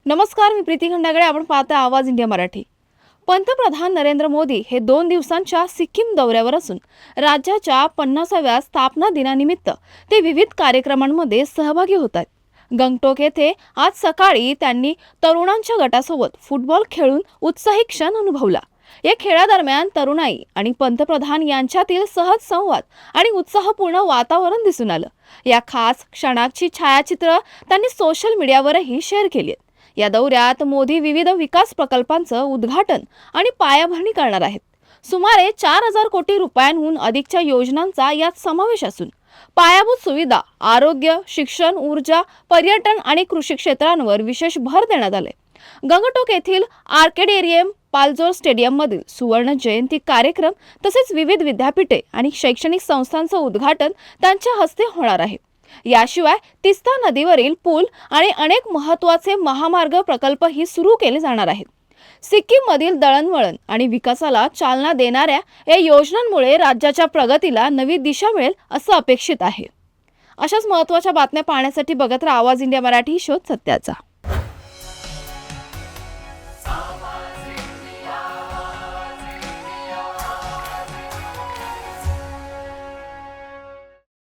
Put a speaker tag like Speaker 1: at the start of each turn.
Speaker 1: नमस्कार, मी प्रीती खंडागळे. आपण पाहता आवाज इंडिया मराठी. पंतप्रधान नरेंद्र मोदी हे 2 दिवसांच्या सिक्कीम दौऱ्यावर असून राज्याच्या 50व्या स्थापना दिनानिमित्त ते विविध कार्यक्रमांमध्ये सहभागी होत आहेत. गंगटोक येथे आज सकाळी त्यांनी तरुणांच्या गटासोबत फुटबॉल खेळून उत्साही क्षण अनुभवला. या खेळादरम्यान तरुणाई आणि पंतप्रधान यांच्यातील सहज संवाद आणि उत्साहपूर्ण वातावरण दिसून आलं. या खास क्षणाची छायाचित्र त्यांनी सोशल मीडियावरही शेअर केली आहेत. या दौऱ्यात मोदी विविध विकास प्रकल्पांचं उद्घाटन आणि पायाभरणी करणार आहेत. सुमारे 4,000 कोटी रुपयांहून अधिकच्या योजनांचा यात समावेश असून पायाभूत सुविधा, आरोग्य, शिक्षण, ऊर्जा, पर्यटन आणि कृषी क्षेत्रांवर विशेष भर देण्यात आले. गंगटोक येथील आर्केडेरियम पालजोर स्टेडियममधील सुवर्ण जयंती कार्यक्रम तसेच विविध विद्यापीठे आणि शैक्षणिक संस्थांचं उद्घाटन त्यांच्या हस्ते होणार आहे. याशिवाय तिस्ता नदीवरील पूल आणि अनेक महत्त्वाचे महामार्ग प्रकल्पही सुरू केले जाणार आहेत. सिक्कीममधील दळणवळण आणि विकासाला चालना देणाऱ्या या योजनांमुळे राज्याच्या प्रगतीला नवी दिशा मिळेल असं अपेक्षित आहे. अशाच महत्त्वाच्या बातम्या पाहण्यासाठी बघत राहा आवाज इंडिया मराठी, शोध सत्याचा.